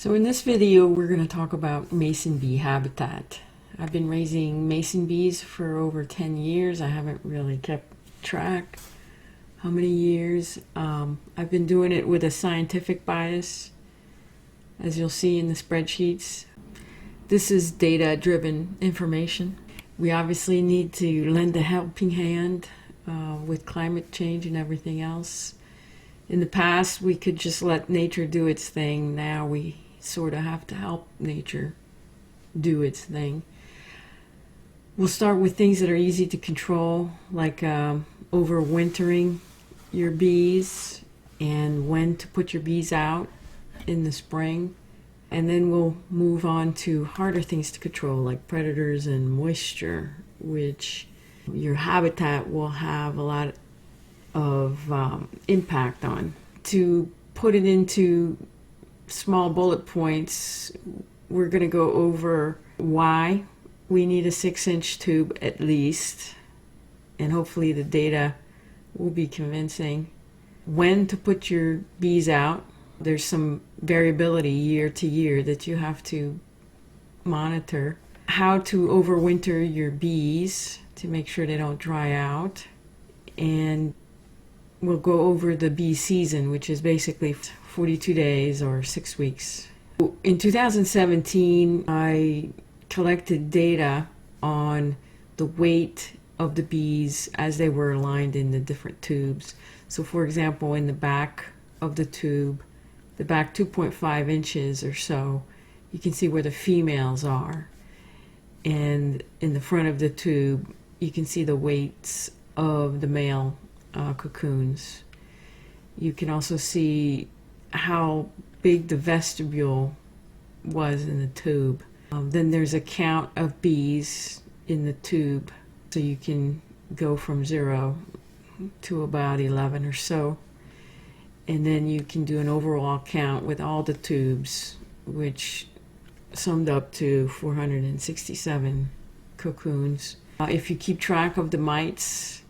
So in this video, we're going to talk about mason bee habitat. I've been raising mason bees for over 10 years. I haven't really kept track how many years. I've been doing it with a scientific bias, as you'll see in the spreadsheets. This is data-driven information. We obviously need to lend a helping hand with climate change and everything else. In the past, we could just let nature do its thing. Now we sort of have to help nature do its thing. We'll start with things that are easy to control, like overwintering your bees and when to put your bees out in the spring. And then we'll move on to harder things to control, like predators and moisture, which your habitat will have a lot of impact on. To put it into small bullet points, we're going to go over why we need a 6-inch tube at least, and hopefully the data will be convincing. When to put your bees out. There's some variability year to year that you have to monitor. How to overwinter your bees to make sure they don't dry out. And we'll go over the bee season, which is basically 42 days or 6 weeks. In 2017, I collected data on the weight of the bees as they were aligned in the different tubes. So for example, in the back of the tube, the back 2.5 inches or so, you can see where the females are. And in the front of the tube, you can see the weights of the male cocoons. You can also see how big the vestibule was in the tube. Then there's a count of bees in the tube, so you can go from 0 to about 11 or so. And then you can do an overall count with all the tubes, which summed up to 467 cocoons. If you keep track of the mites,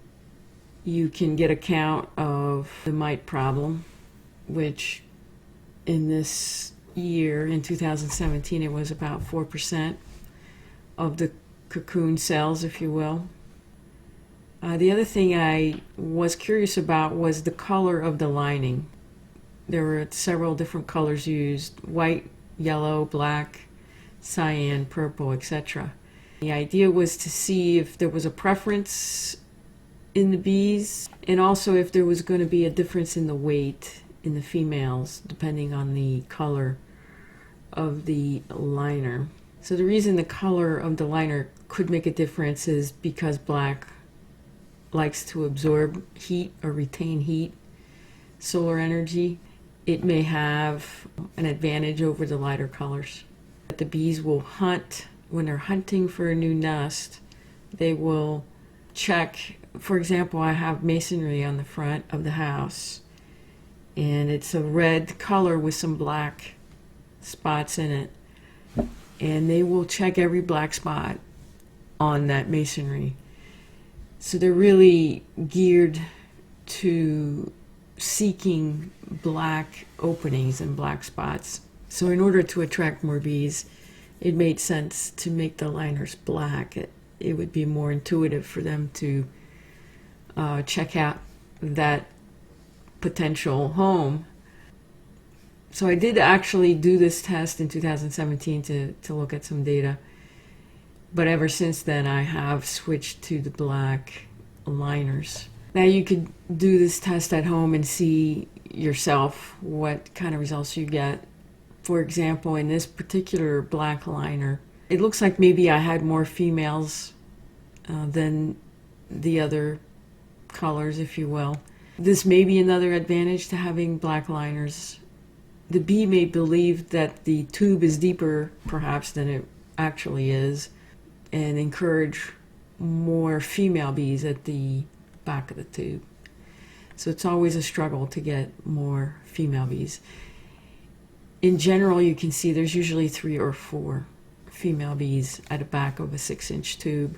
you can get a count of the mite problem, which in this year, in 2017, it was about 4% of the cocoon cells, if you will. The other thing I was curious about was the color of the lining. There were several different colors used: white, yellow, black, cyan, purple, etc. The idea was to see if there was a preference in the bees, and also if there was going to be a difference in the weight in the females depending on the color of the liner. So the reason the color of the liner could make a difference is because black likes to absorb heat or retain heat, solar energy. It may have an advantage over the lighter colors. The bees will hunt. When they're hunting for a new nest, they will check. For example, I have masonry on the front of the house, and it's a red color with some black spots in it. And they will check every black spot on that masonry. So they're really geared to seeking black openings and black spots. So in order to attract more bees, it made sense to make the liners black. It would be more intuitive for them to check out that potential home. So I did actually do this test in 2017 to look at some data. But ever since then, I have switched to the black liners. Now you could do this test at home and see yourself what kind of results you get. For example, in this particular black liner, it looks like maybe I had more females than the other colors, if you will. This may be another advantage to having black liners. The bee may believe that the tube is deeper, perhaps, than it actually is, and encourage more female bees at the back of the tube. So it's always a struggle to get more female bees. In general, you can see there's usually 3 or 4 female bees at the back of a 6-inch tube.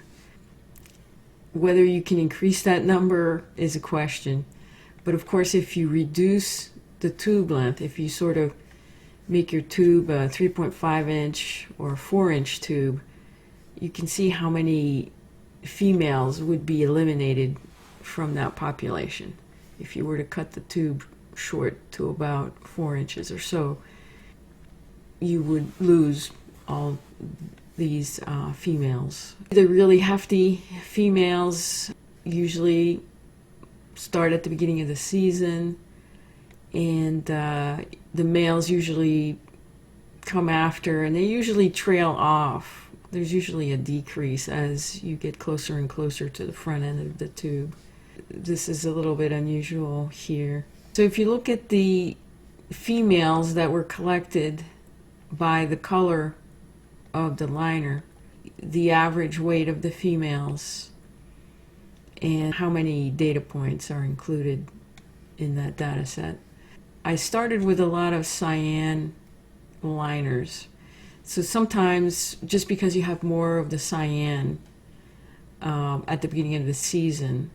Whether you can increase that number is a question. But of course, if you reduce the tube length, if you sort of make your tube a 3.5 inch or 4-inch tube, you can see how many females would be eliminated from that population. If you were to cut the tube short to about 4 inches or so, you would lose all these females. The really hefty females usually start at the beginning of the season, and the males usually come after, and they usually trail off. There's usually a decrease as you get closer and closer to the front end of the tube. This is a little bit unusual here. So if you look at the females that were collected by the color of the liner, the average weight of the females, and how many data points are included in that data set. I started with a lot of cyan liners. So sometimes, just because you have more of the cyan at the beginning of the season,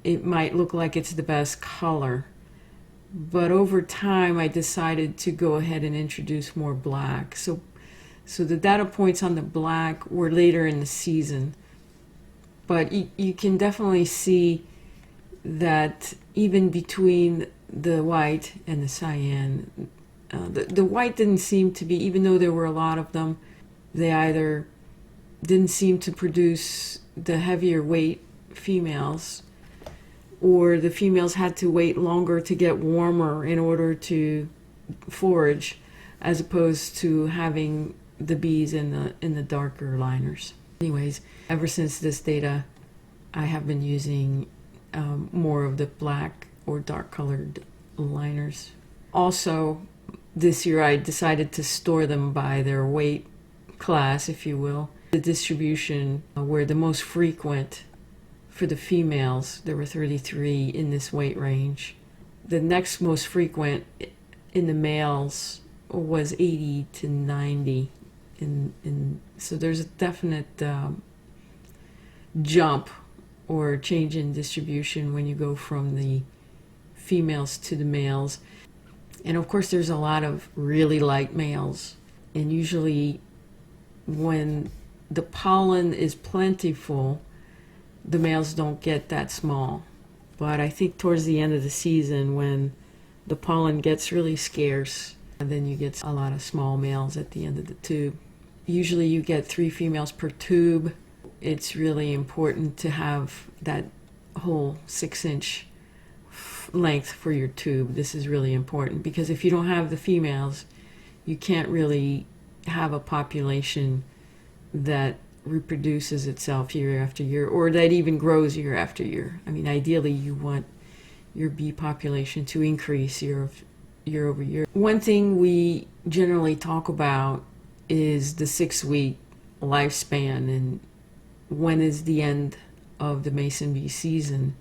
it might look like it's the best color. But over time, I decided to go ahead and introduce more black. So the data points on the black were later in the season. But you can definitely see that even between the white and the cyan, the white didn't seem to be, even though there were a lot of them, they either didn't seem to produce the heavier weight females, or the females had to wait longer to get warmer in order to forage, as opposed to having the bees in the darker liners. Anyways, ever since this data, I have been using more of the black or dark colored liners. Also, this year I decided to store them by their weight class, if you will. The distribution were the most frequent for the females. There were 33 in this weight range. The next most frequent in the males was 80 to 90. So there's a definite jump or change in distribution when you go from the females to the males. And of course there's a lot of really light males, and usually when the pollen is plentiful, the males don't get that small. But I think towards the end of the season, when the pollen gets really scarce, and then you get a lot of small males at the end of the tube. Usually you get 3 females per tube. It's really important to have that whole 6-inch length for your tube. This is really important, because if you don't have the females, you can't really have a population that reproduces itself year after year, or that even grows year after year. I mean, ideally you want your bee population to increase year over year. One thing we generally talk about is the 6-week lifespan, and when is the end of the mason bee season.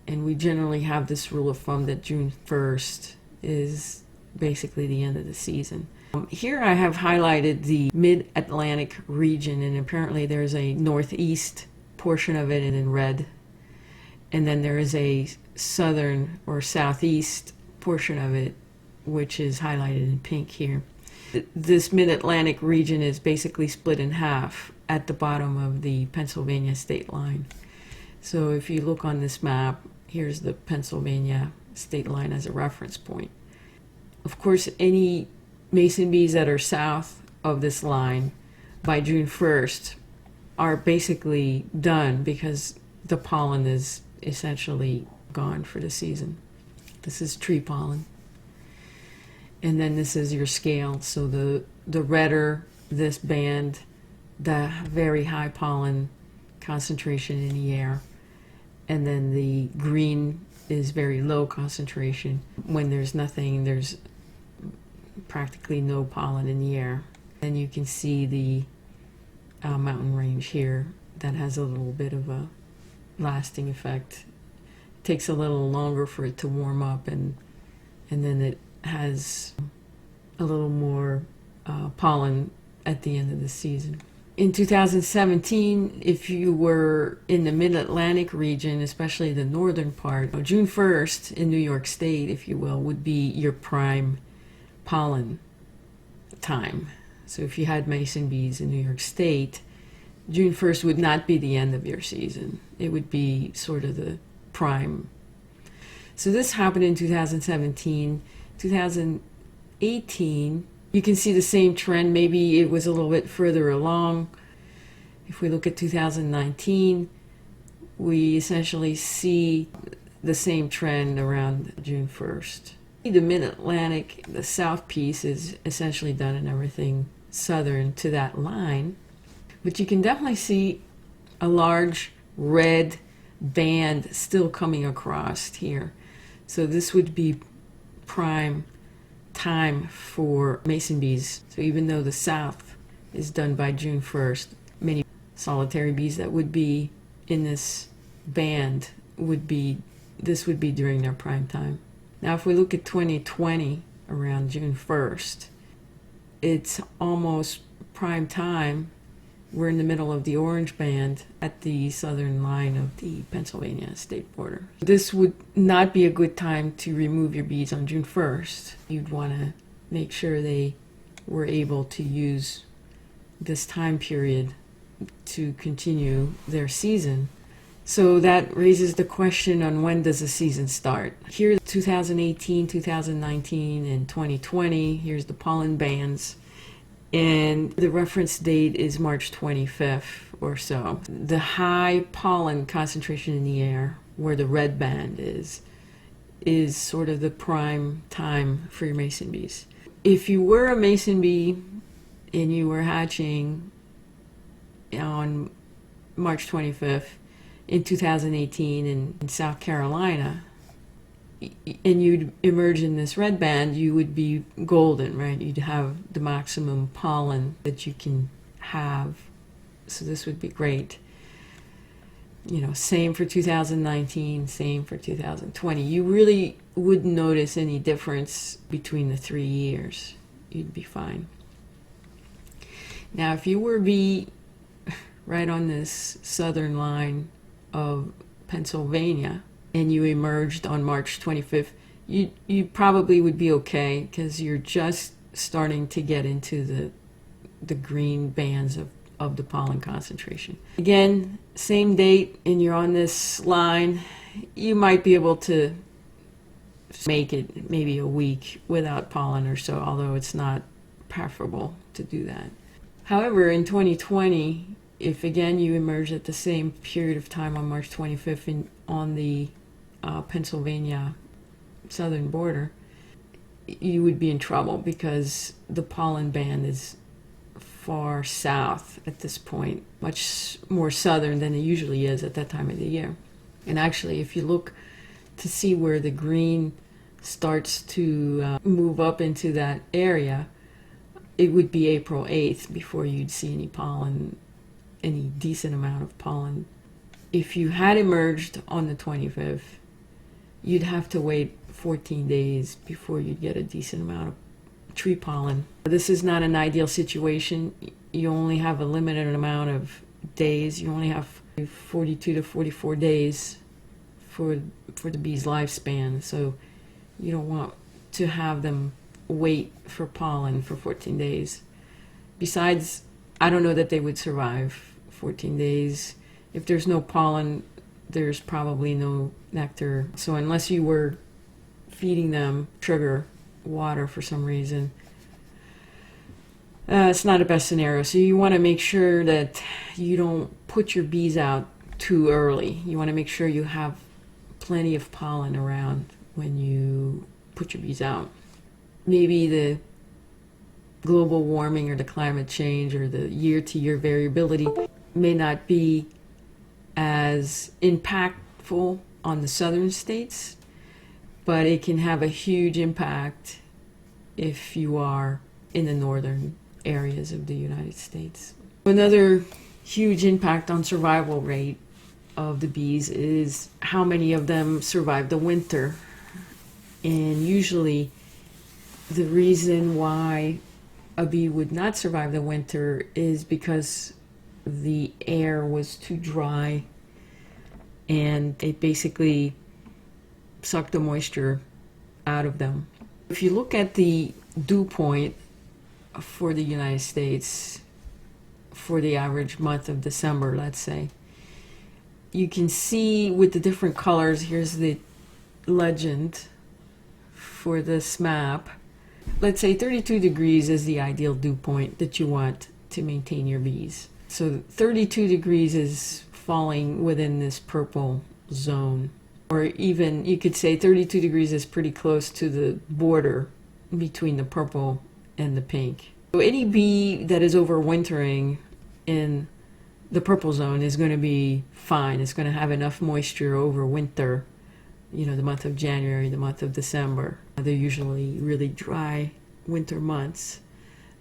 And we generally have this rule of thumb that June 1st is basically the end of the season. Here I have highlighted the mid-Atlantic region, and apparently there's a northeast portion of it in red, and then there is a southern or southeast portion of it which is highlighted in pink here. This mid-Atlantic region is basically split in half at the bottom of the Pennsylvania state line. So if you look on this map, here's the Pennsylvania state line as a reference point. Of course, any mason bees that are south of this line by June 1st are basically done, because the pollen is essentially gone for the season. This is tree pollen. And then this is your scale. So the redder this band, the very high pollen concentration in the air. And then the green is very low concentration. When there's nothing, there's practically no pollen in the air. And you can see the mountain range here that has a little bit of a lasting effect. It takes a little longer for it to warm up, and then it has a little more pollen at the end of the season. In 2017, if you were in the mid-Atlantic region, especially the northern part, June 1st in New York State, if you will, would be your prime pollen time. So if you had mason bees in New York State, June 1st would not be the end of your season. It would be sort of the prime. So this happened in 2017. 2018, you can see the same trend. Maybe it was a little bit further along. If we look at 2019, we essentially see the same trend around June 1st. The Mid-Atlantic, the south piece is essentially done and everything southern to that line. But you can definitely see a large red band still coming across here. So this would be prime time for mason bees. So even though the south is done by June 1st, many solitary bees that would be in this band this would be during their prime time. Now if we look at 2020 around June 1st, it's almost prime time. We're in the middle of the orange band at the southern line of the Pennsylvania state border. This would not be a good time to remove your bees on June 1st. You'd want to make sure they were able to use this time period to continue their season. So that raises the question on when does the season start. Here 2018, 2019, and 2020, here's the pollen bands. And the reference date is March 25th or so. The high pollen concentration in the air, where the red band is sort of the prime time for your mason bees. If you were a mason bee and you were hatching on March 25th in 2018 in South Carolina, and you'd emerge in this red band, you would be golden, right? You'd have the maximum pollen that you can have. So this would be great. You know, same for 2019, same for 2020. You really wouldn't notice any difference between the 3 years. You'd be fine. Now, if you were bee right on this southern line of Pennsylvania, and you emerged on March 25th, you probably would be okay because you're just starting to get into the green bands of the pollen concentration. Again, same date, and you're on this line, you might be able to make it maybe a week without pollen or so, although it's not preferable to do that. However, in 2020, if again you emerge at the same period of time on March 25th on the Pennsylvania southern border, you would be in trouble because the pollen band is far south at this point, much more southern than it usually is at that time of the year. And actually, if you look to see where the green starts to move up into that area, it would be April 8th before you'd see any pollen, any decent amount of pollen. If you had emerged on the 25th, you'd have to wait 14 days before you'd get a decent amount of tree pollen. This is not an ideal situation. You only have a limited amount of days. You only have 42 to 44 days for the bee's lifespan. So you don't want to have them wait for pollen for 14 days. Besides, I don't know that they would survive 14 days. If there's no pollen, there's probably no nectar. So unless you were feeding them sugar, water for some reason, it's not the best scenario. So you want to make sure that you don't put your bees out too early. You want to make sure you have plenty of pollen around when you put your bees out. Maybe the global warming or the climate change or the year-to-year variability may not be as impactful on the southern states, but it can have a huge impact if you are in the northern areas of the United States. Another huge impact on survival rate of the bees is how many of them survive the winter. And usually the reason why a bee would not survive the winter is because the air was too dry and it basically sucked the moisture out of them. If you look at the dew point for the United States for the average month of December, let's say. You can see with the different colors, here's the legend for this map. Let's say 32 degrees is the ideal dew point that you want to maintain your bees. So 32 degrees is falling within this purple zone. Or even you could say 32 degrees is pretty close to the border between the purple and the pink. So any bee that is overwintering in the purple zone is going to be fine. It's going to have enough moisture over winter, the month of January, the month of December. They're usually really dry winter months.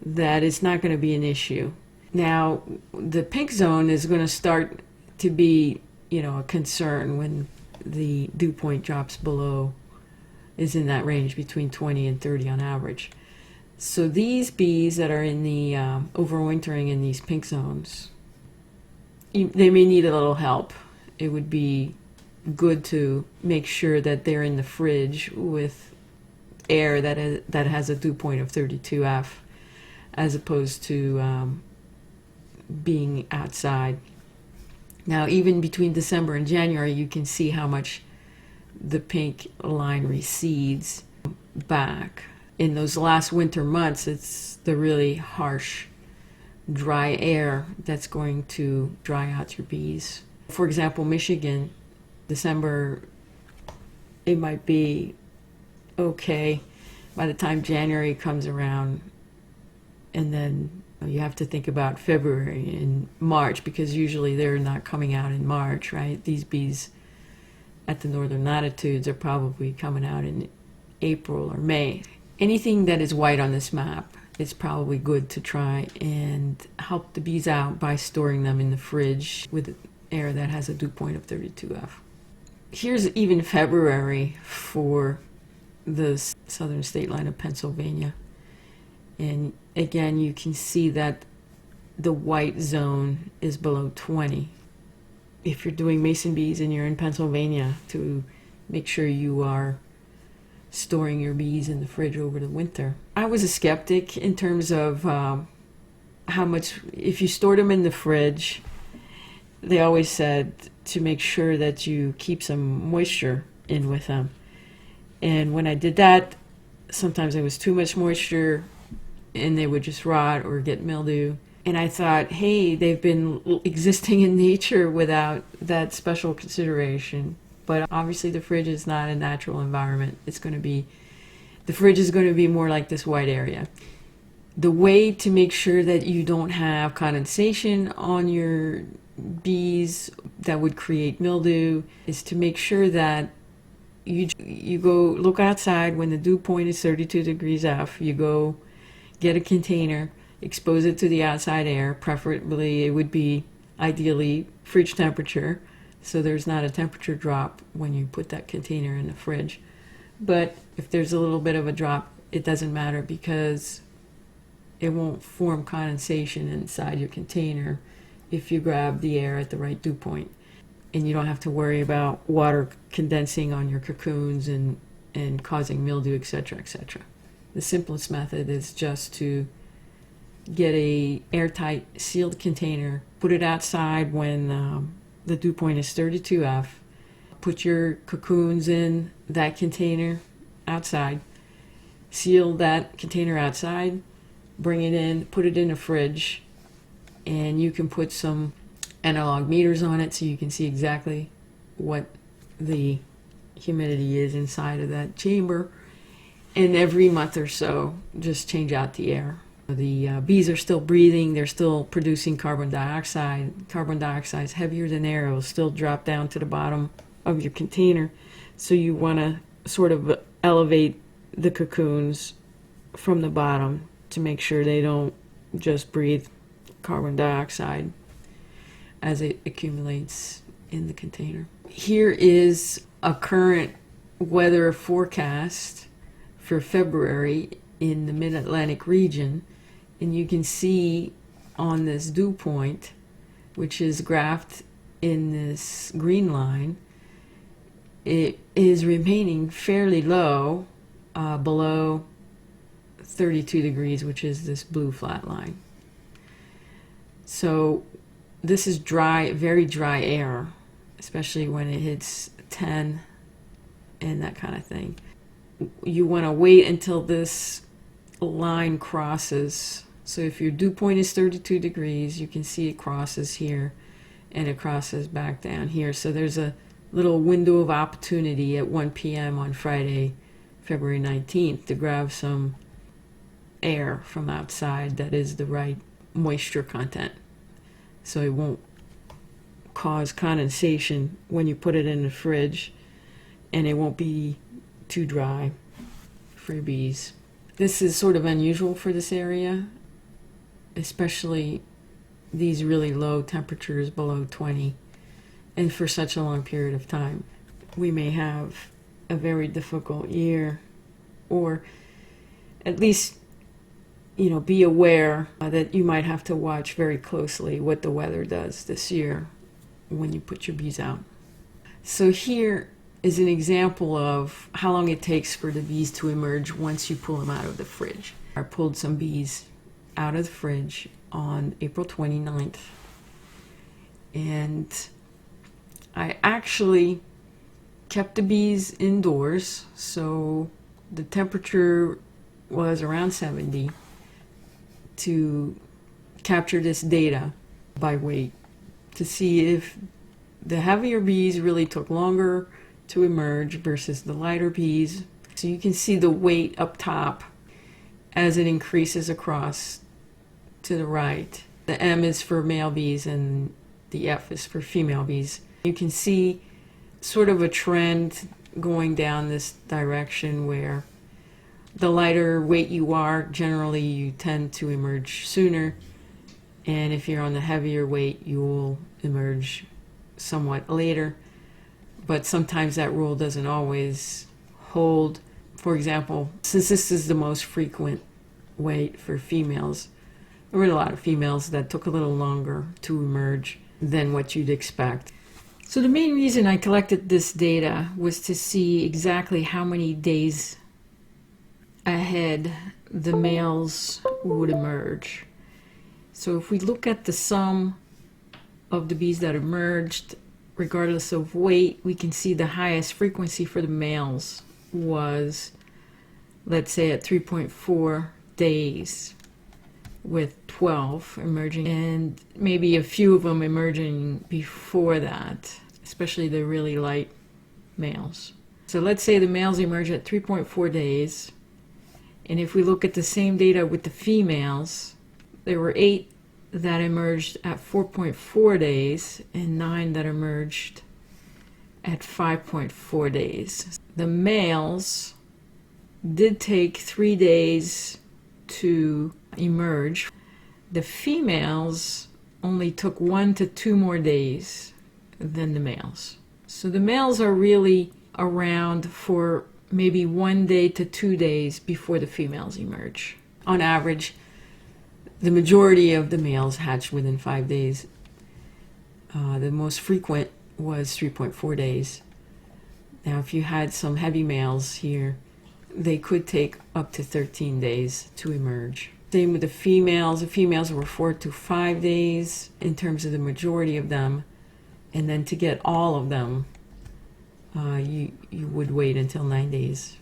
That is not going to be an issue. Now, the pink zone is going to start to be, a concern when the dew point drops below, is in that range between 20 and 30 on average. So these bees that are in the overwintering in these pink zones, they may need a little help. It would be good to make sure that they're in the fridge with air that has a dew point of 32F, as opposed to being outside. Now, even between December and January, you can see how much the pink line recedes back. In those last winter months, it's the really harsh, dry air that's going to dry out your bees. For example, Michigan, December, it might be okay. By the time January comes around, and then you have to think about February and March, because usually they're not coming out in March, right? These bees at the northern latitudes are probably coming out in April or May. Anything that is white on this map, it's probably good to try and help the bees out by storing them in the fridge with air that has a dew point of 32F. Here's even February for the southern state line of Pennsylvania. And again, you can see that the white zone is below 20. If you're doing mason bees and you're in Pennsylvania, to make sure you are storing your bees in the fridge over the winter. I was a skeptic in terms of how much, if you stored them in the fridge, they always said to make sure that you keep some moisture in with them. And when I did that, sometimes there was too much moisture and they would just rot or get mildew. And I thought, hey, they've been existing in nature without that special consideration. But obviously the fridge is not a natural environment. The fridge is going to be more like this white area. The way to make sure that you don't have condensation on your bees that would create mildew is to make sure that you go look outside when the dew point is 32 degrees F. You go get a container, expose it to the outside air. Preferably it would be ideally fridge temperature, so there's not a temperature drop when you put that container in the fridge. But if there's a little bit of a drop, it doesn't matter, because it won't form condensation inside your container if you grab the air at the right dew point. And you don't have to worry about water condensing on your cocoons and causing mildew, etc., etc. The simplest method is just to get a airtight sealed container, put it outside when the dew point is 32F, put your cocoons in that container outside, seal that container outside, bring it in, put it in a fridge, and you can put some analog meters on it so you can see exactly what the humidity is inside of that chamber. And every month or so, just change out the air. The bees are still breathing, they're still producing carbon dioxide. Carbon dioxide is heavier than air, it will still drop down to the bottom of your container. So you want to sort of elevate the cocoons from the bottom to make sure they don't just breathe carbon dioxide as it accumulates in the container. Here is a current weather forecast for February in the Mid-Atlantic region, and you can see on this dew point, which is graphed in this green line, it is remaining fairly low, below 32 degrees, which is this blue flat line. So this is dry, very dry air, especially when it hits 10 and that kind of thing. You want to wait until this line crosses. So if your dew point is 32 degrees, you can see it crosses here and it crosses back down here. So there's a little window of opportunity at 1 p.m. on Friday, February 19th, to grab some air from outside that is the right moisture content. So it won't cause condensation when you put it in the fridge, and it won't be too dry for your bees. This is sort of unusual for this area, especially these really low temperatures below 20, and for such a long period of time. We may have a very difficult year, or at least, be aware that you might have to watch very closely what the weather does this year when you put your bees out. So here is an example of how long it takes for the bees to emerge once you pull them out of the fridge. I pulled some bees out of the fridge on April 29th, and I actually kept the bees indoors, so the temperature was around 70, to capture this data by weight to see if the heavier bees really took longer to emerge versus the lighter bees. So you can see the weight up top as it increases across to the right. The M is for male bees and the F is for female bees. You can see sort of a trend going down this direction where the lighter weight you are, generally you tend to emerge sooner, and if you're on the heavier weight, you will emerge somewhat later. But sometimes that rule doesn't always hold. For example, since this is the most frequent weight for females, there were a lot of females that took a little longer to emerge than what you'd expect. So the main reason I collected this data was to see exactly how many days ahead the males would emerge. So if we look at the sum of the bees that emerged, regardless of weight, we can see the highest frequency for the males was, let's say, at 3.4 days, with 12 emerging, and maybe a few of them emerging before that, especially the really light males. So let's say the males emerge at 3.4 days, and if we look at the same data with the females, there were 8 that emerged at 4.4 days and 9 that emerged at 5.4 days. The males did take 3 days to emerge. The females only took 1 to 2 more days than the males. So the males are really around for maybe 1 day to 2 days before the females emerge. On average, the majority of the males hatch within 5 days. The most frequent was 3.4 days. Now, if you had some heavy males here, they could take up to 13 days to emerge. Same with the females. The females were 4 to 5 days in terms of the majority of them. And then to get all of them, you would wait until 9 days.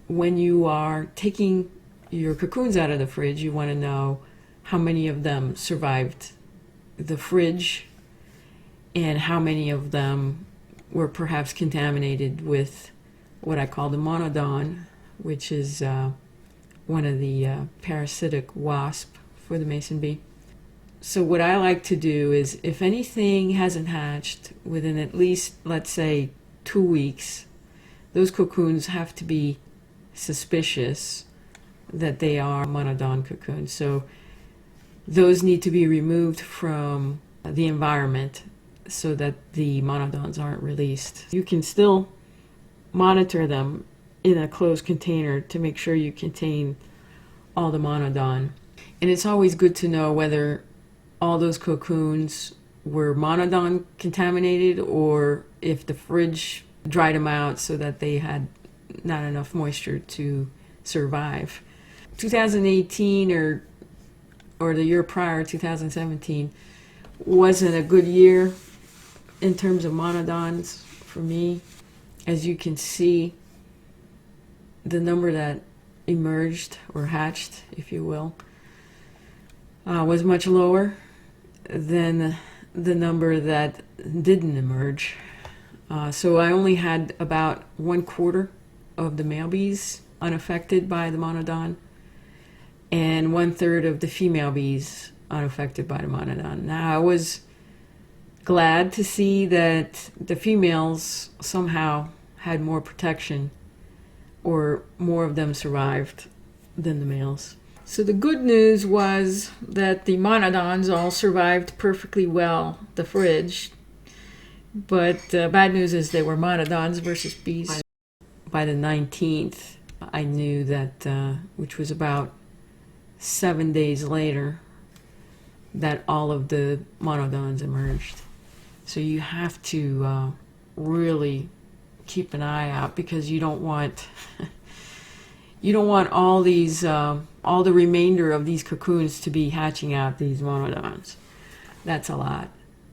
When you are taking your cocoons out of the fridge, you want to know how many of them survived the fridge and how many of them were perhaps contaminated with what I call the monodon, which is one of the parasitic wasp for the mason bee. So what I like to do is, if anything hasn't hatched within at least, let's say, 2 weeks, those cocoons have to be suspicious that they are monodon cocoons. So those need to be removed from the environment so that the monodons aren't released. You can still monitor them in a closed container to make sure you contain all the monodon. And it's always good to know whether all those cocoons were monodon contaminated or if the fridge dried them out so that they had not enough moisture to survive. 2018 or the year prior, 2017, wasn't a good year in terms of monodons for me. As you can see, the number that emerged or hatched, if you will, was much lower than the number that didn't emerge. So I only had about 1/4 of the male bees unaffected by the monodon, and 1/3 of the female bees unaffected by the monodon. Now I was glad to see that the females somehow had more protection, or more of them survived than the males. So the good news was that the monodons all survived perfectly well the fridge, but bad news is they were monodons versus bees. By the 19th, I knew that, which was about 7 days later, that all of the monodons emerged. So you have to really keep an eye out, because you don't want all these all the remainder of these cocoons to be hatching out these monodons. That's a lot,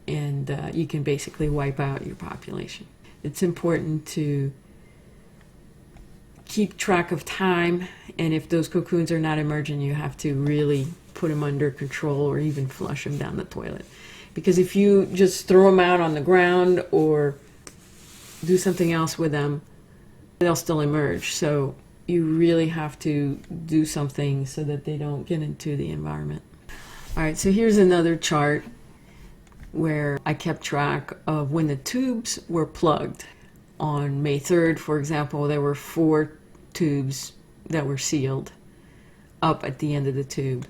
and you can basically wipe out your population. It's important to keep track of time, and if those cocoons are not emerging, you have to really put them under control, or even flush them down the toilet. Because if you just throw them out on the ground or do something else with them, they'll still emerge. So you really have to do something so that they don't get into the environment. All right, so here's another chart where I kept track of when the tubes were plugged. On May 3rd, for example, there were 4 tubes that were sealed up at the end of the tube.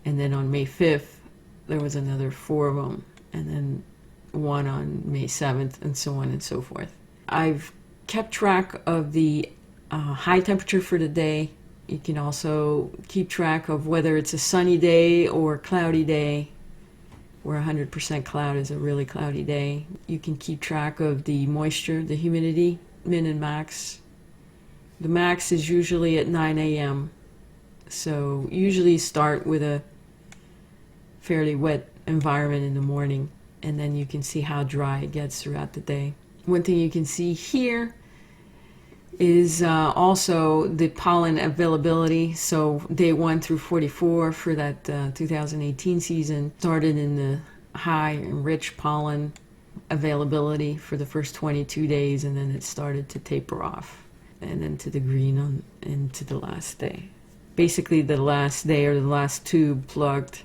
And then on May 5th, there was another 4 of them, and then 1 on May 7th, and so on and so forth. I've kept track of the high temperature for the day. You can also keep track of whether it's a sunny day or cloudy day, where 100% cloud is a really cloudy day. You can keep track of the moisture, the humidity, min and max. The max is usually at 9 a.m. So usually start with a fairly wet environment in the morning, and then you can see how dry it gets throughout the day. One thing you can see here is also the pollen availability. So day 1 through 44 for that 2018 season started in the high and rich pollen availability for the first 22 days, and then it started to taper off, and then to the green into the last day. Basically the last day, or the last tube plugged,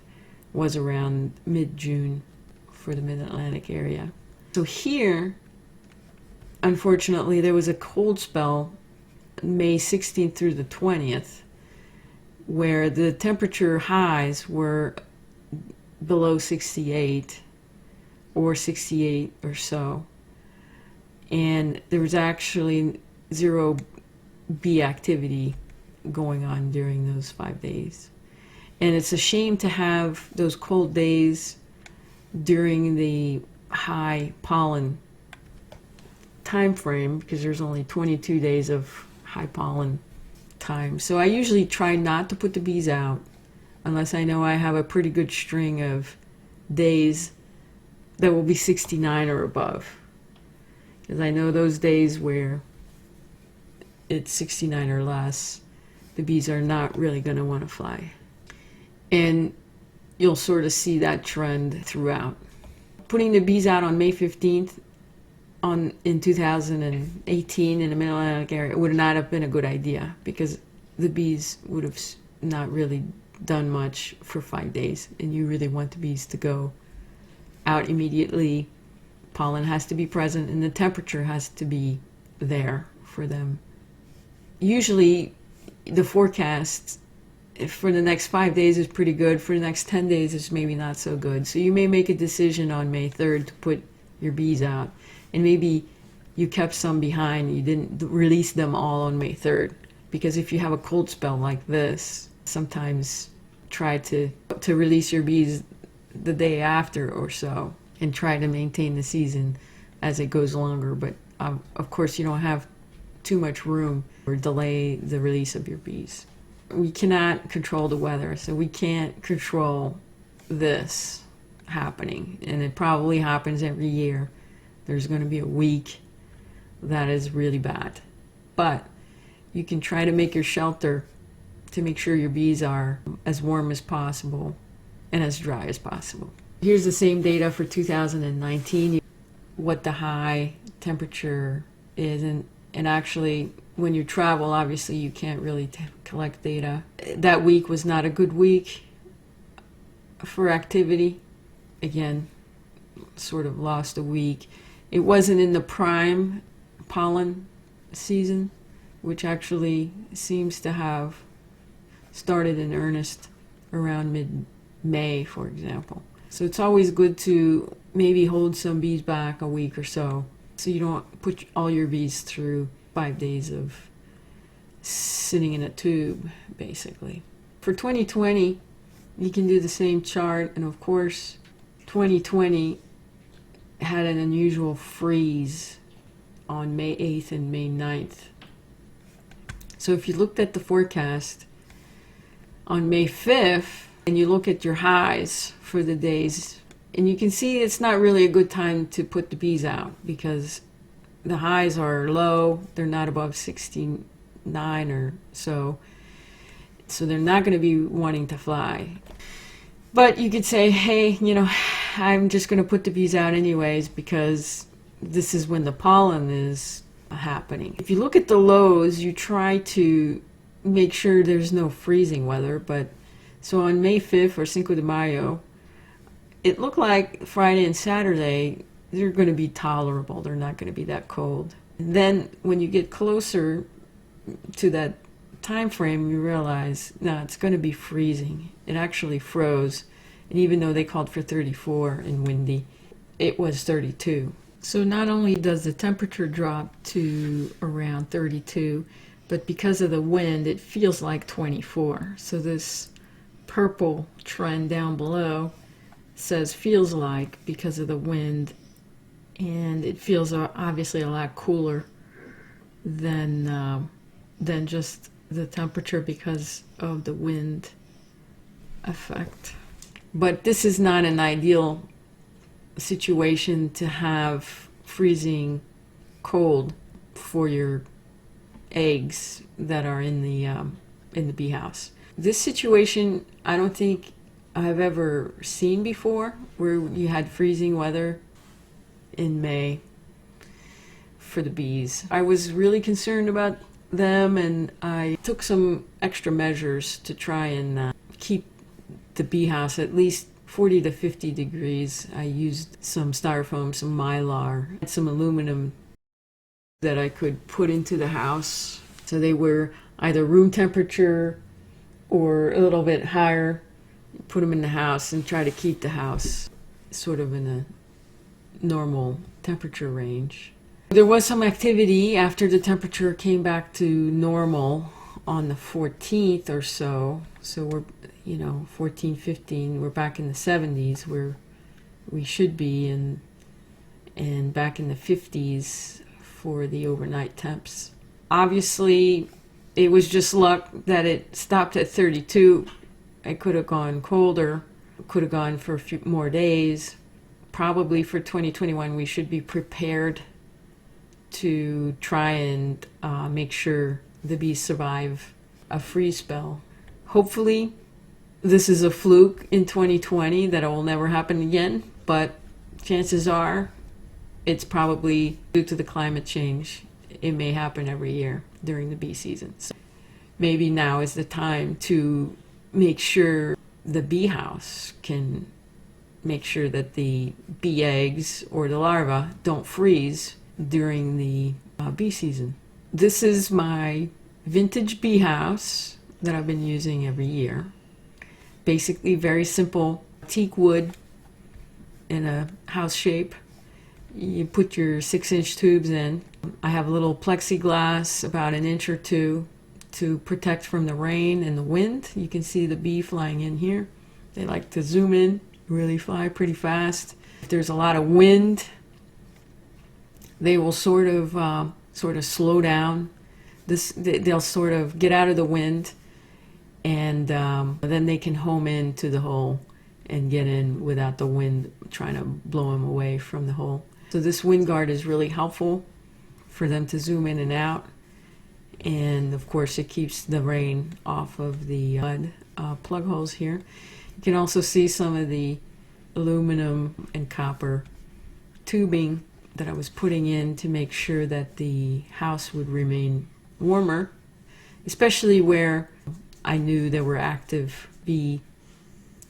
was around mid-June for the Mid-Atlantic area. So here, unfortunately, there was a cold spell May 16th through the 20th, where the temperature highs were below 68 or 68 or so, and there was actually 0 bee activity going on during those 5 days. And it's a shame to have those cold days during the high pollen time frame, because there's only 22 days of high pollen time. So I usually try not to put the bees out unless I know I have a pretty good string of days that will be 69 or above, because I know those days where it's 69 or less, the bees are not really going to want to fly. And you'll sort of see that trend throughout. Putting the bees out on May 15th in 2018 in the Mid-Atlantic area would not have been a good idea, because the bees would have not really done much for 5 days, and you really want the bees to go out immediately. Pollen has to be present, and the temperature has to be there for them. Usually the forecast for the next 5 days is pretty good. For the next 10 days it's maybe not so good. So you may make a decision on May 3rd to put your bees out, and maybe you kept some behind. You didn't release them all on May 3rd, because if you have a cold spell like this, sometimes try to release your bees the day after or so, and try to maintain the season as it goes longer. But of course you don't have too much room or delay the release of your bees. we cannot control the weather, so we can't control this happening, and it probably happens every year. There's going to be a week that is really bad, but you can try to make your shelter to make sure your bees are as warm as possible and as dry as possible. Here's the same data for 2019, what the high temperature is, and actually when you travel, obviously you can't really collect data. That week was not a good week for activity. Again, sort of lost a week. It wasn't in the prime pollen season, which actually seems to have started in earnest around mid-May, for example. So it's always good to maybe hold some bees back a week or so you don't put all your bees through 5 days of sitting in a tube, basically. For 2020, you can do the same chart, and of course, 2020 had an unusual freeze on May 8th and May 9th. So if you looked at the forecast on May 5th, and you look at your highs for the days, and you can see it's not really a good time to put the bees out because the highs are low. They're not above 69 or so. So they're not going to be wanting to fly. But you could say, hey, I'm just going to put the bees out anyways because this is when the pollen is happening. If you look at the lows, you try to make sure there's no freezing weather. But so on May 5th or Cinco de Mayo, it looked like Friday and Saturday, they're going to be tolerable. They're not going to be that cold. And then when you get closer to that time frame, you realize, no, it's going to be freezing. It actually froze. And even though they called for 34 and windy, it was 32. So not only does the temperature drop to around 32, but because of the wind, it feels like 24. So this purple trend down below says feels like because of the wind, and it feels obviously a lot cooler than just the temperature because of the wind effect. But this is not an ideal situation to have freezing cold for your eggs that are in the bee house. This situation, I don't think I've ever seen before, where you had freezing weather in May for the bees. I was really concerned about them, and I took some extra measures to try and keep the bee house at least 40 to 50 degrees. I used some styrofoam, some mylar, and some aluminum that I could put into the house. So they were either room temperature or a little bit higher. Put them in the house and try to keep the house sort of in a normal temperature range. There was some activity after the temperature came back to normal on the 14th or so. So we're, 14, 15, we're back in the 70s where we should be, and back in the 50s for the overnight temps. Obviously, it was just luck that it stopped at 32. It could have gone colder, could have gone for a few more days. Probably for 2021, we should be prepared to try and make sure the bees survive a freeze spell. Hopefully, this is a fluke in 2020 that it will never happen again, but chances are it's probably due to the climate change. It may happen every year during the bee season. So maybe now is the time to make sure the bee house can make sure that the bee eggs or the larvae don't freeze during the bee season. This is my vintage bee house that I've been using every year. Basically very simple teak wood in a house shape. You put your 6-inch tubes in. I have a little plexiglass about an inch or two to protect from the rain and the wind. You can see the bee flying in here. They like to zoom in, really fly pretty fast. If there's a lot of wind, they will sort of slow down. They'll sort of get out of the wind and then they can home into the hole and get in without the wind trying to blow them away from the hole. So this wind guard is really helpful for them to zoom in and out, and of course it keeps the rain off of the mud plug holes here. You can also see some of the aluminum and copper tubing that I was putting in to make sure that the house would remain warmer, especially where I knew there were active bee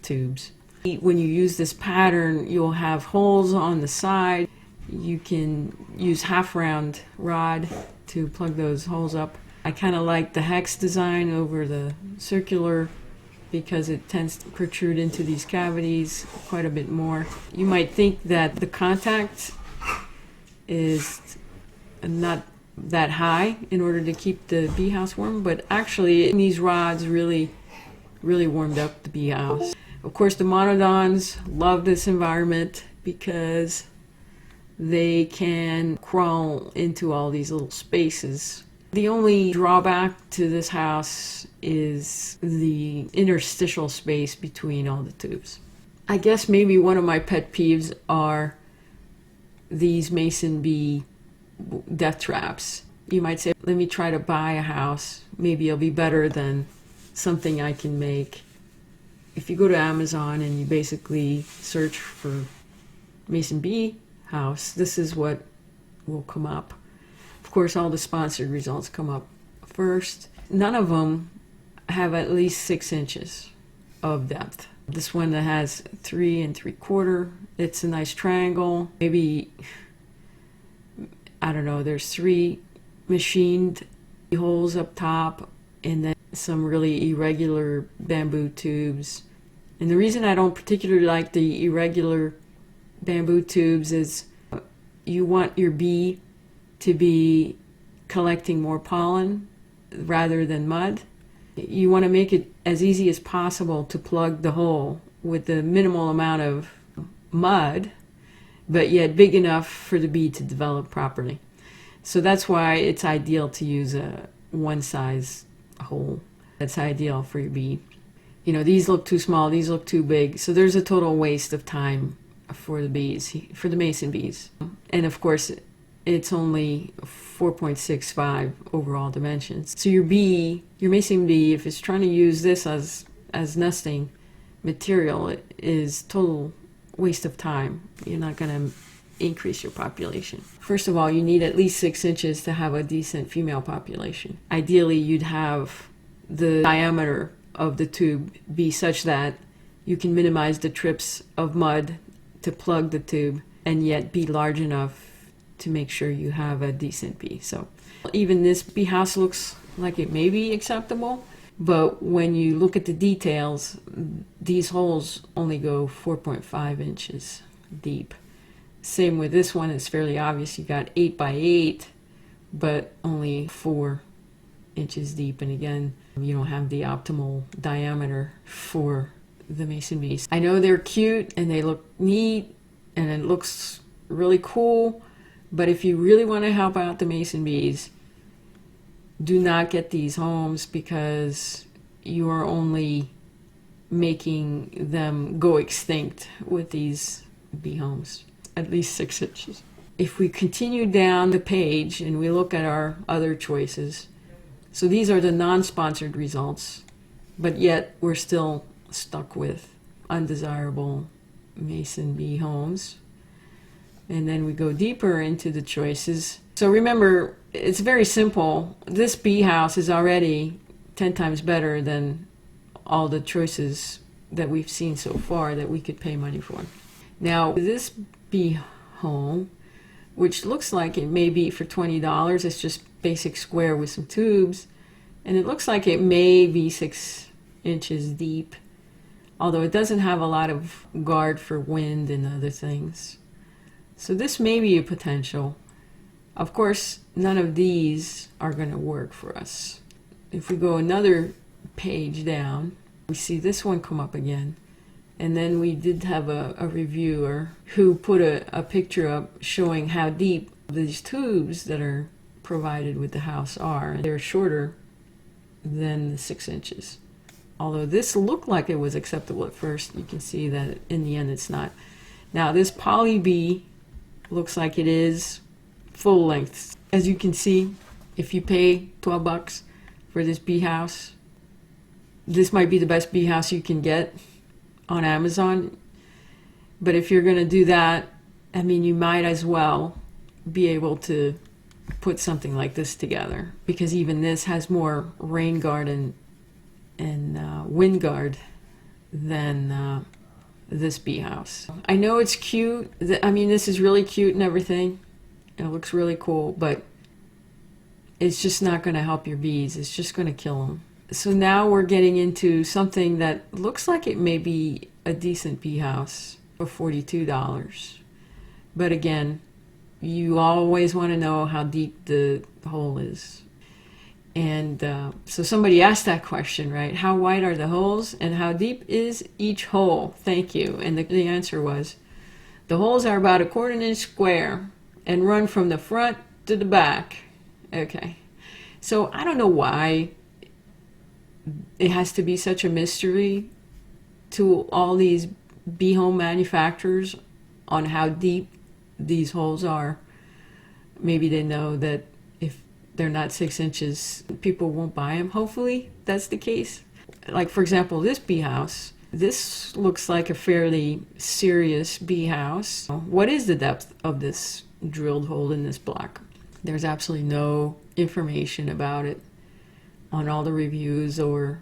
tubes. When you use this pattern, you'll have holes on the side. You can use half-round rod to plug those holes up. I kind of like the hex design over the circular because it tends to protrude into these cavities quite a bit more. You might think that the contact is not that high in order to keep the bee house warm, but actually these rods really warmed up the bee house. Of course, the Monodons love this environment because they can crawl into all these little spaces. The only drawback to this house is the interstitial space between all the tubes. I guess maybe one of my pet peeves are these mason bee death traps. You might say, let me try to buy a house. Maybe it'll be better than something I can make. If you go to Amazon and you basically search for mason bee house, this is what will come up. Of course, all the sponsored results come up first. None of them have at least 6 inches of depth. This one that has 3 3/4, it's a nice triangle. Maybe, I don't know, there's 3 machined holes up top and then some really irregular bamboo tubes. And the reason I don't particularly like the irregular bamboo tubes is you want your bee to be collecting more pollen rather than mud. You want to make it as easy as possible to plug the hole with the minimal amount of mud, but yet big enough for the bee to develop properly. So that's why it's ideal to use a one size hole. That's ideal for your bee. You know, these look too small, these look too big, so there's a total waste of time for the bees, for the mason bees. And of course, it's only 4.65 overall dimensions. So your bee, your mason bee, if it's trying to use this as nesting material, it is total waste of time. You're not going to increase your population. First of all, you need at least 6 inches to have a decent female population. Ideally, you'd have the diameter of the tube be such that you can minimize the trips of mud to plug the tube and yet be large enough to make sure you have a decent bee. So even this bee house looks like it may be acceptable, but when you look at the details, these holes only go 4.5 inches deep. Same with this one, it's fairly obvious. You got 8 by 8, but only 4 inches deep. And again, you don't have the optimal diameter for the mason bees. I know they're cute and they look neat and it looks really cool, but if you really want to help out the mason bees, do not get these homes because you are only making them go extinct with these bee homes. At least 6 inches. If we continue down the page and we look at our other choices, so these are the non-sponsored results, but yet we're still stuck with undesirable mason bee homes. And then we go deeper into the choices. So remember, it's very simple. This bee house is already 10 times better than all the choices that we've seen so far that we could pay money for. Now, this bee home, which looks like it may be for $20, it's just basic square with some tubes, and it looks like it may be 6 inches deep, although it doesn't have a lot of guard for wind and other things. So this may be a potential. Of course, none of these are going to work for us. If we go another page down, we see this one come up again. And then we did have a reviewer who put a picture up showing how deep these tubes that are provided with the house are. They're shorter than the 6 inches. Although this looked like it was acceptable at first, you can see that in the end it's not. Now this poly bee looks like it is full length. As you can see, if you pay 12 bucks for this bee house, this might be the best bee house you can get on Amazon. But if you're going to do that, I mean, you might as well be able to put something like this together, because even this has more rain guard and wind guard than this bee house. I know it's cute. I mean, this is really cute and everything. It looks really cool, but it's just not going to help your bees. It's just going to kill them. So now we're getting into something that looks like it may be a decent bee house for $42. But again, you always want to know how deep the hole is. And so somebody asked that question, right? How wide are the holes and how deep is each hole? Thank you. And the answer was, the holes are about 1/4 inch square and run from the front to the back. Okay. So I don't know why it has to be such a mystery to all these bee home manufacturers on how deep these holes are. Maybe they know that if they're not 6 inches, people won't buy them. Hopefully that's the case. Like, for example, this bee house. This looks like a fairly serious bee house. What is the depth of this drilled hole in this block? There's absolutely no information about it on all the reviews or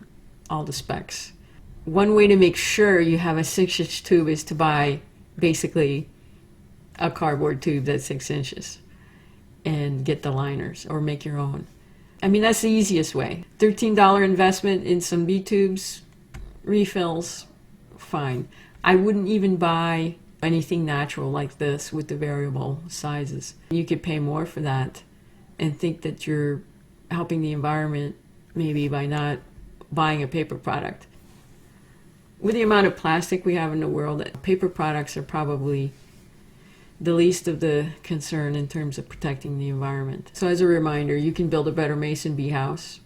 all the specs. One way to make sure you have a 6-inch tube is to buy basically a cardboard tube that's 6 inches and get the liners or make your own. I mean, that's the easiest way. $13 investment in some bee tubes, refills, fine. I wouldn't even buy anything natural like this with the variable sizes. You could pay more for that and think that you're helping the environment maybe by not buying a paper product. With the amount of plastic we have in the world, paper products are probably the least of the concern in terms of protecting the environment. So as a reminder, you can build a better mason bee house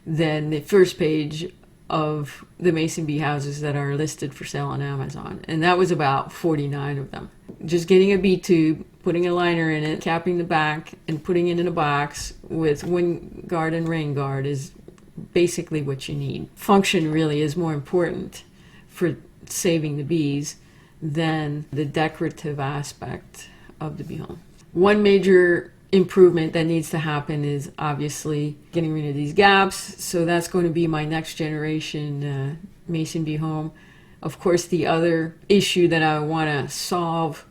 than the first page of the mason bee houses that are listed for sale on Amazon. And that was about 49 of them. Just getting a bee tube, putting a liner in it, capping the back, and putting it in a box with wind guard and rain guard is basically what you need. Function really is more important for saving the bees than the decorative aspect of the bee home. One major improvement that needs to happen is obviously getting rid of these gaps. So that's going to be my next generation mason bee home. Of course, the other issue that I want to solve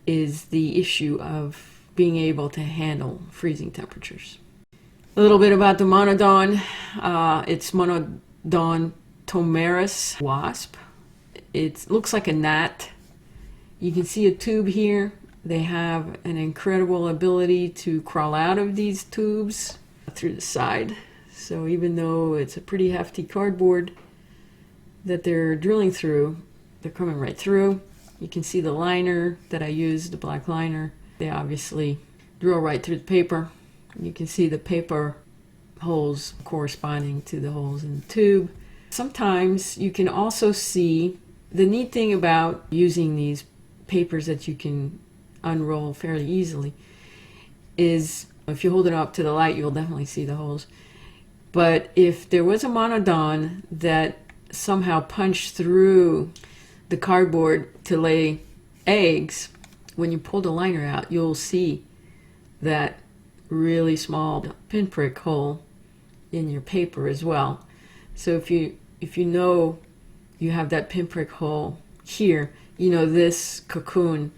is the issue of being able to handle freezing temperatures. A little bit about the Monodon. It's Monodon tomeris wasp. It looks like a gnat. You can see a tube here. They have an incredible ability to crawl out of these tubes through the side. So even though it's a pretty hefty cardboard that they're drilling through, they're coming right through. You can see the liner that I used, the black liner. They obviously drill right through the paper. You can see the paper holes corresponding to the holes in the tube. Sometimes you can also see the neat thing about using these papers that you can unroll fairly easily is if you hold it up to the light, you'll definitely see the holes. But if there was a Monodon that somehow punched through the cardboard to lay eggs, when you pull the liner out, you'll see that really small pinprick hole in your paper as well. So if you know you have that pinprick hole here, you know this cocoon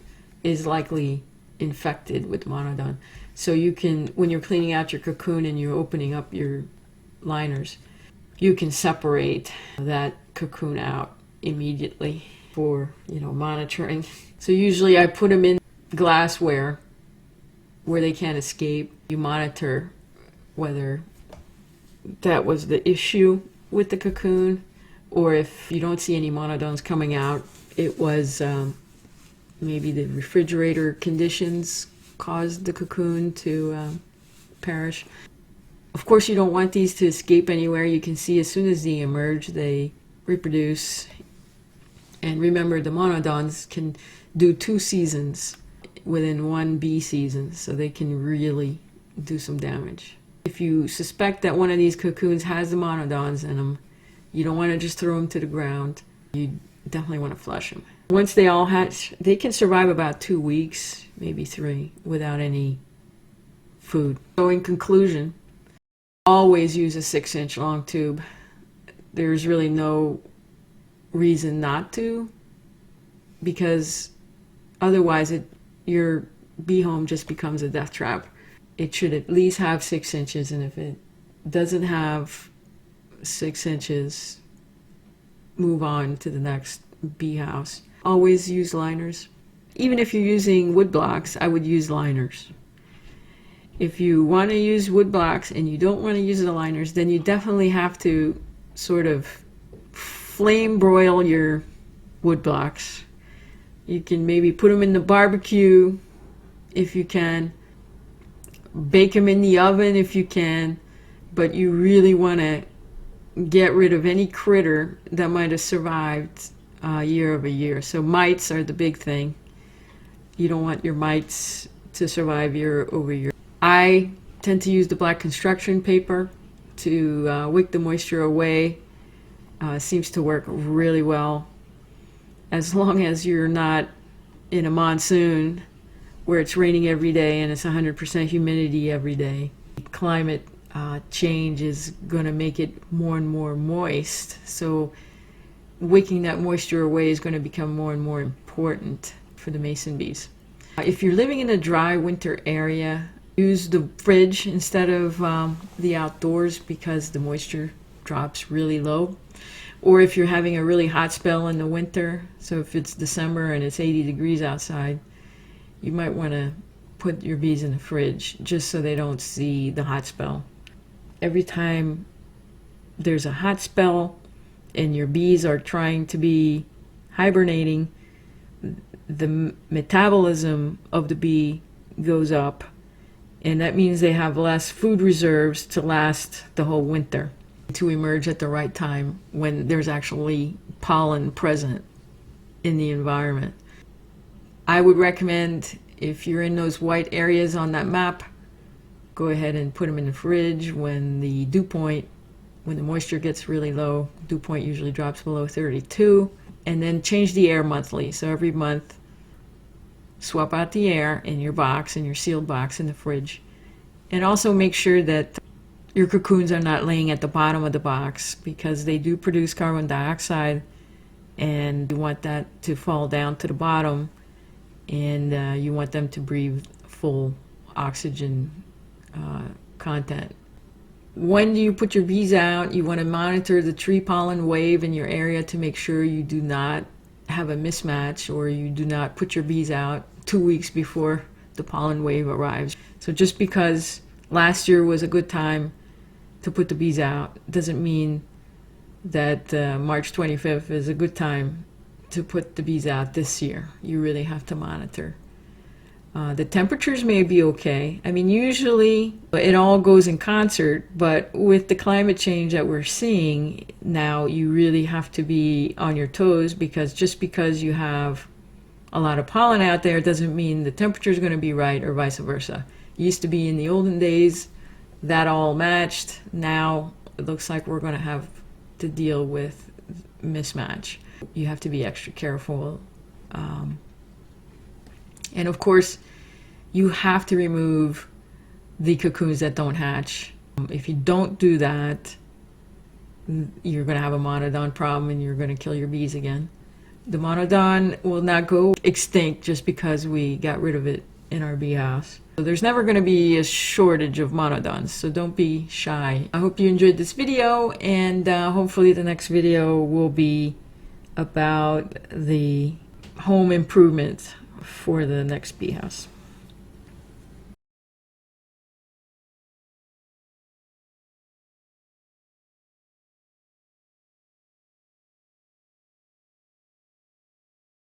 is likely infected with Monodon. So you can, when you're cleaning out your cocoon and you're opening up your liners, you can separate that cocoon out immediately for, monitoring. So usually I put them in glassware where they can't escape. You monitor whether that was the issue with the cocoon, or if you don't see any Monodons coming out, it was maybe the refrigerator conditions caused the cocoon to perish. Of course, you don't want these to escape anywhere. You can see as soon as they emerge, they reproduce. And remember, the monodons can do 2 seasons within one bee season, so they can really do some damage. If you suspect that one of these cocoons has the monodons in them, you don't want to just throw them to the ground. You definitely want to flush them. Once they all hatch, they can survive about 2 weeks, maybe 3, without any food. So in conclusion, always use a 6-inch long tube. There's really no reason not to, because otherwise your bee home just becomes a death trap. It should at least have 6 inches, and if it doesn't have 6 inches, move on to the next bee house. Always use liners. Even if you're using wood blocks, I would use liners. If you want to use wood blocks and you don't want to use the liners, then you definitely have to sort of flame broil your wood blocks. You can maybe put them in the barbecue if you can. Bake them in the oven if you can. But you really want to get rid of any critter that might have survived year over year. So mites are the big thing. You don't want your mites to survive year over year. I tend to use the black construction paper to wick the moisture away. Seems to work really well, as long as you're not in a monsoon where it's raining every day and it's 100% humidity every day. Climate change is going to make it more and more moist, so wicking that moisture away is going to become more and more important for the mason bees. If you're living in a dry winter area, use the fridge instead of the outdoors, because the moisture drops really low. Or if you're having a really hot spell in the winter, so if it's December and it's 80 degrees outside, you might want to put your bees in the fridge just so they don't see the hot spell. Every time there's a hot spell and your bees are trying to be hibernating, the metabolism of the bee goes up, and that means they have less food reserves to last the whole winter, to emerge at the right time when there's actually pollen present in the environment. I would recommend, if you're in those white areas on that map, go ahead and put them in the fridge when the dew point, when the moisture gets really low. Dew point usually drops below 32, and then change the air monthly. So every month, swap out the air in your box, in your sealed box in the fridge. And also make sure that your cocoons are not laying at the bottom of the box, because they do produce carbon dioxide, and you want that to fall down to the bottom, and you want them to breathe full oxygen content. When you put your bees out, you want to monitor the tree pollen wave in your area to make sure you do not have a mismatch, or you do not put your bees out 2 weeks before the pollen wave arrives. So just because last year was a good time to put the bees out doesn't mean that March 25th is a good time to put the bees out this year. You really have to monitor. The temperatures may be okay. I mean, usually it all goes in concert, but with the climate change that we're seeing now, you really have to be on your toes, because just because you have a lot of pollen out there doesn't mean the temperature is going to be right, or vice versa. It used to be in the olden days that all matched. Now it looks like we're going to have to deal with mismatch. You have to be extra careful. And of course, you have to remove the cocoons that don't hatch. If you don't do that, you're going to have a monodon problem, and you're going to kill your bees again. The monodon will not go extinct just because we got rid of it in our bee house. So there's never going to be a shortage of monodons, so don't be shy. I hope you enjoyed this video, and hopefully the next video will be about the home improvement for the next bee house.